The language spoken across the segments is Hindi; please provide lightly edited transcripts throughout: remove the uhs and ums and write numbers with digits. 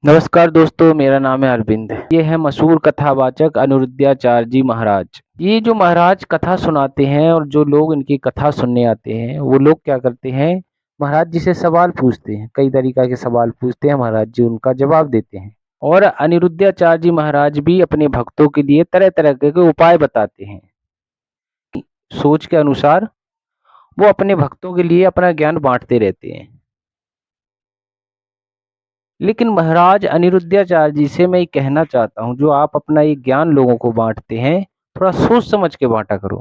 नमस्कार दोस्तों, मेरा नाम है अरविंद। ये है मशहूर कथावाचक अनिरुद्धाचार्य जी महाराज। ये जो महाराज कथा सुनाते हैं और जो लोग इनकी कथा सुनने आते हैं, वो लोग क्या करते हैं, महाराज जी से सवाल पूछते हैं। कई तरीका के सवाल पूछते हैं, महाराज जी उनका जवाब देते हैं। और अनिरुद्धाचार्य जी महाराज भी अपने भक्तों के लिए तरह-तरह के उपाय बताते हैं। सोच के अनुसार वो अपने भक्तों के लिए अपना ज्ञान बाँटते रहते हैं। लेकिन महाराज अनिरुद्धाचार्य जी से मैं ये कहना चाहता हूँ, जो आप अपना ये ज्ञान लोगों को बाँटते हैं, थोड़ा सोच समझ के बाँटा करो।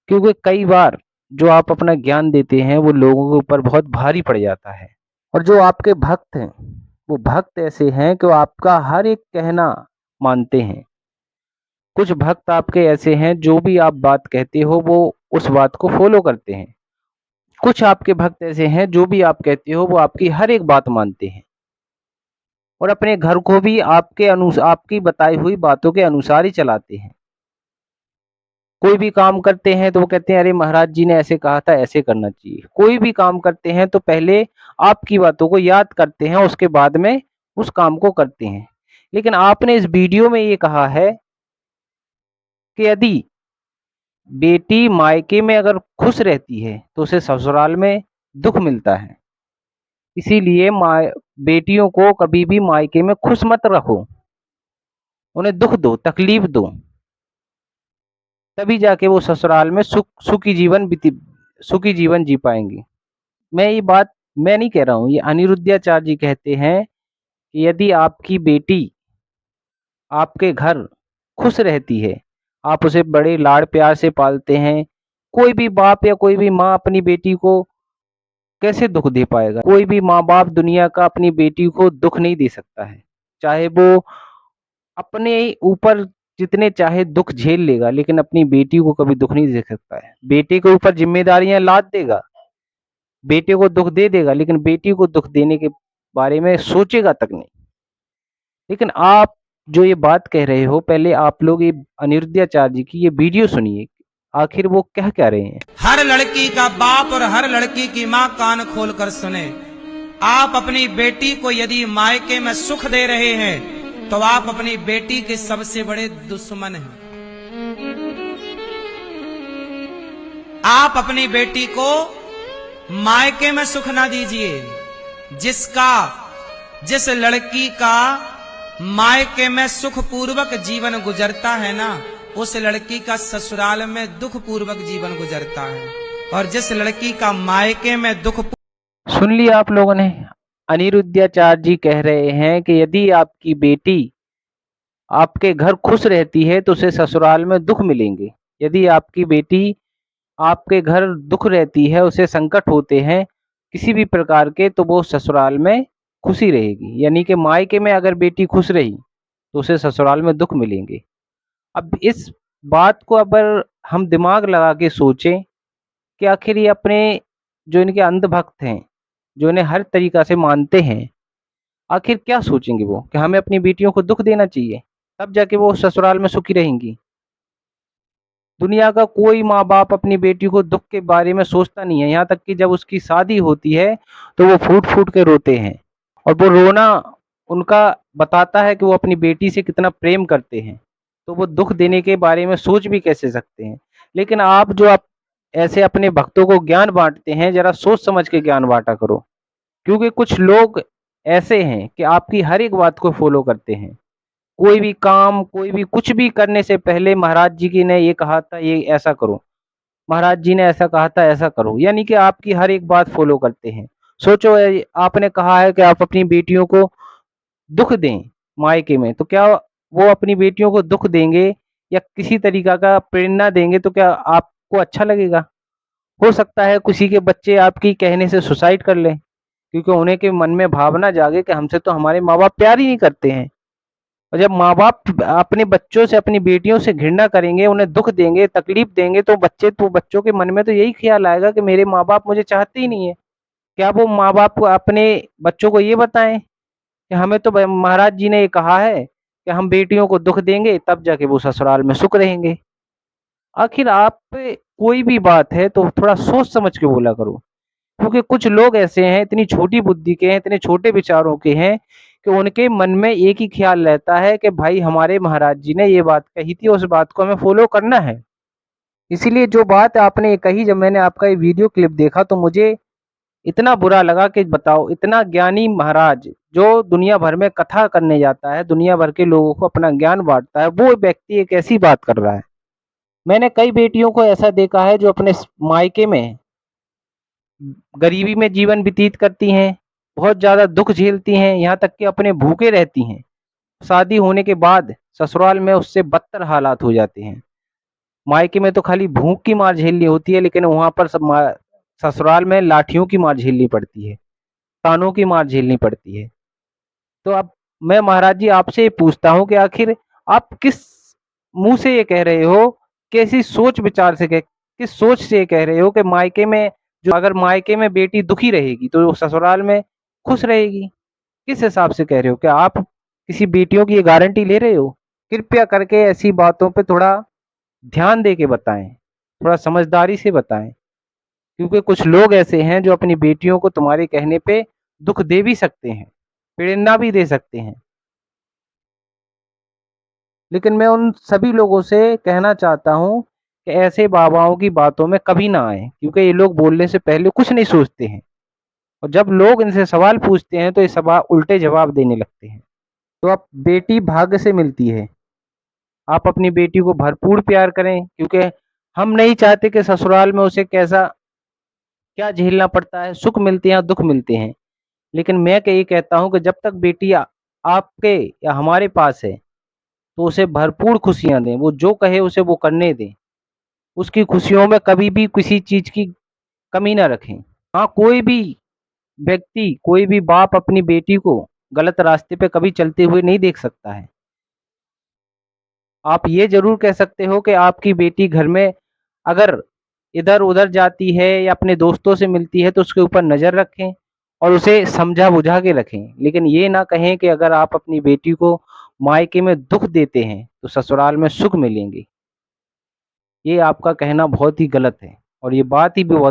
क्योंकि कई बार जो आप अपना ज्ञान देते हैं, वो लोगों के ऊपर बहुत भारी पड़ जाता है। और जो आपके भक्त हैं, वो भक्त ऐसे हैं कि वो आपका हर एक कहना मानते हैं। कुछ भक्त आपके ऐसे हैं, जो भी आप बात कहते हो, वो उस बात को फ़ॉलो करते हैं। कुछ आपके भक्त ऐसे हैं, जो भी आप कहते हो, वो आपकी हर एक बात मानते हैं। और अपने घर को भी आपकी बताई हुई बातों के अनुसार ही चलाते हैं। कोई भी काम करते हैं तो वो कहते हैं, अरे महाराज जी ने ऐसे कहा था, ऐसे करना चाहिए। कोई भी काम करते हैं तो पहले आपकी बातों को याद करते हैं, उसके बाद में उस काम को करते हैं। लेकिन आपने इस वीडियो में ये कहा है कि यदि बेटी मायके में अगर खुश रहती है तो उसे ससुराल में दुःख मिलता है। इसीलिए बेटियों को कभी भी मायके में खुश मत रखो, उन्हें दुःख दो, तकलीफ दो। तभी जाके वो ससुराल में सुखी जीवन जी पाएँगी। ये बात मैं नहीं कह रहा हूँ, ये अनिरुद्धाचार्य जी कहते हैं कि यदि आपकी बेटी आपके घर खुश रहती है, आप उसे बड़े लाड़-प्यार से पालते हैं, कोई भी बाप या कोई भी माँ अपनी बेटी को कैसे दुःख दे पाएगा? कोई भी माँ-बाप दुनिया का अपनी बेटी को दुःख नहीं दे सकता है। चाहे वो अपने ऊपर जितने चाहे दुःख झेल लेगा, लेकिन अपनी बेटी को कभी दुःख नहीं दे सकता है। बेटे के ऊपर ज़िम्मेदारियाँ लाद देगा, बेटे को दुःख दे देगा, लेकिन बेटी को दुःख देने के बारे में सोचेगा तक नहीं। लेकिन आप जो ये बात कह रहे हो, पहले आप लोग ये अनिरुद्धाचार्य जी की ये वीडियो सुनिए, आखिर वो कह क्या रहे हैं? हर लड़की का बाप और हर लड़की की माँ कान खोल कर सुने। आप अपनी बेटी को यदि मायके में सुख दे रहे हैं तो आप अपनी बेटी के सबसे बड़े दुश्मन हैं। आप अपनी बेटी को मायके में सुख ना दीजिए। जिस लड़की का मायके में सुख पूर्वक जीवन गुजरता है ना, उस लड़की का ससुराल में दुख पूर्वक जीवन गुजरता है। और जिस लड़की का मायके में दुख सुन लिया आप लोगों ने? अनिरुद्धाचार्य जी कह रहे हैं कि यदि आपकी बेटी आपके घर खुश रहती है तो उसे ससुराल में दुःख मिलेंगे। यदि आपकी बेटी आपके घर दुःख रहती है, उसे संकट होते हैं किसी भी प्रकार के, तो वो ससुराल में खुशी रहेगी। यानी कि मायके में अगर बेटी खुश रही, तो उसे ससुराल में दुःख मिलेंगे। अब इस बात को अगर हम दिमाग लगा के सोचें कि आखिर ये अपने जो इनके अंधभक्त हैं, जो इन्हें हर तरीक़ा से मानते हैं, आखिर क्या सोचेंगे वो कि हमें अपनी बेटियों को दुःख देना चाहिए, तब जाके वो ससुराल में सुखी रहेंगी। दुनिया का कोई माँ-बाप अपनी बेटी को दुःख के बारे में सोचता नहीं है, यहाँ तक कि जब उसकी शादी होती है, तो वो फूट-फूट के रोते हैं और वो रोना उनका बताता है कि वो अपनी बेटी से कितना प्रेम करते हैं, तो वो दुःख देने के बारे में सोच भी कैसे सकते हैं। लेकिन आप ऐसे अपने भक्तों को ज्ञान बाँटते हैं, ज़रा सोच समझ के ज्ञान बाँटा करो, क्योंकि कुछ लोग ऐसे हैं कि आपकी हर एक बात को फ़ॉलो करते हैं। कोई भी काम, कोई भी कुछ भी करने से पहले महाराज जी की ने ये कहा था, ये ऐसा करो। महाराज जी ने ऐसा कहा था, ऐसा करो। यानी कि आपकी हर एक बात फ़ॉलो करते हैं। सोचो आपने कहा है कि आप अपनी बेटियों को दुःख दें मायके में, तो क्या वो अपनी बेटियों को दुःख देंगे या किसी तरीक़ा का प्रेरणा देंगे तो क्या आपको अच्छा लगेगा? हो सकता है किसी के बच्चे आपकी कहने से सुसाइड कर लें, क्योंकि उन्हें के मन में भावना जागे कि हमसे तो हमारे माँ-बाप प्यार ही नहीं करते हैं। और जब माँ-बाप अपने बच्चों से, अपनी बेटियों से घृणा करेंगे, उन्हें दुःख देंगे, तकलीफ देंगे, तो बच्चों के मन में तो यही ख़्याल आएगा कि मेरे माँ-बाप मुझे चाहते ही नहीं है। क्या वो माँ-बाप को अपने बच्चों को ये बताएँ कि हमें तो ब महाराज जी ने ये कहा है कि हम बेटियों को दुःख देंगे, तब जाके वो ससुराल में सुख रहेंगे। आखिर आप पे कोई भी बात है तो थोड़ा सोच समझ के बोला करो, क्योंकि कुछ लोग ऐसे हैं, इतनी छोटी बुद्धि के हैं, इतने छोटे विचारों के हैं कि उनके मन में एक ही ख्याल रहता है कि भाई हमारे महाराज जी ने ये बात कही थी, उस बात को हमें फ़ॉलो करना है। इसीलिए जो बात आपने ये कही, जब मैंने आपका ये वीडियो क्लिप देखा तो मुझे इतना बुरा लगा कि बताओ, इतना ज्ञानी महाराज जो दुनिया भर में कथा करने जाता है, दुनिया भर के लोगों को अपना ज्ञान बाँटता है, वो व्यक्ति एक ऐसी बात कर रहा है। मैंने कई बेटियों को ऐसा देखा है जो अपने मायके में गरीबी में जीवन व्यतीत करती हैं, बहुत ज़्यादा दुःख झेलती हैं, यहाँ तक कि अपने भूखे रहती हैं। शादी होने के बाद ससुराल में उससे बदतर हालात हो जाते हैं। मायके में तो खाली भूख की मार झेलनी होती है, लेकिन वहाँ पर ससुराल में लाठियों की मार झेलनी पड़ती है, तानों की मार झेलनी पड़ती है। तो अब मैं महाराज जी आपसे ये पूछता हूँ कि आखिर आप किस मुँह से ये कह रहे हो, कैसी सोच विचार से किस सोच से ये कह रहे हो कि मायके में जो अगर मायके में बेटी दुखी रहेगी तो ससुराल में खुश रहेगी? किस हिसाब से कह रहे हो? क्या आप किसी बेटियों की ये गारंटी ले रहे हो? कृपया करके ऐसी बातों पे थोड़ा ध्यान दे के बताएँ, थोड़ा समझदारी से बताएँ, क्योंकि कुछ लोग ऐसे हैं जो अपनी बेटियों को तुम्हारे कहने पे दुःख दे भी सकते हैं, प्रेरणा भी दे सकते हैं। लेकिन मैं उन सभी लोगों से कहना चाहता हूँ कि ऐसे बाबाओं की बातों में कभी ना आएँ, क्योंकि ये लोग बोलने से पहले कुछ नहीं सोचते हैं और जब लोग इनसे सवाल पूछते हैं तो ये उल्टे जवाब देने लगते हैं। तो अब बेटी भाग्य से मिलती है, आप अपनी बेटी को भरपूर प्यार करें, क्योंकि हम नहीं चाहते कि ससुराल में उसे कैसा क्या झेलना पड़ता है, सुख मिलते हैं या दुःख मिलते हैं। लेकिन मैं ये कहता हूँ कि जब तक बेटी आपके या हमारे पास है, तो उसे भरपूर खुशियाँ दें, वो जो कहे उसे वो करने दें। उसकी खुशियों में कभी भी किसी चीज़ की कमी ना रखें। हाँ, कोई भी व्यक्ति, कोई भी बाप अपनी बेटी को गलत रास्ते पे कभी चलते हुए नहीं देख सकता है। आप ये ज़रूर कह सकते हो कि आपकी बेटी घर में अगर इधर-उधर जाती है या अपने दोस्तों से मिलती है तो उसके ऊपर नज़र रखें और उसे समझा-बुझा के रखें। लेकिन ये ना कहें कि अगर आप अपनी बेटी को मायके में दुःख देते हैं, तो ससुराल में सुख मिलेंगे। ये आपका कहना बहुत ही गलत है और ये बात ही बहुत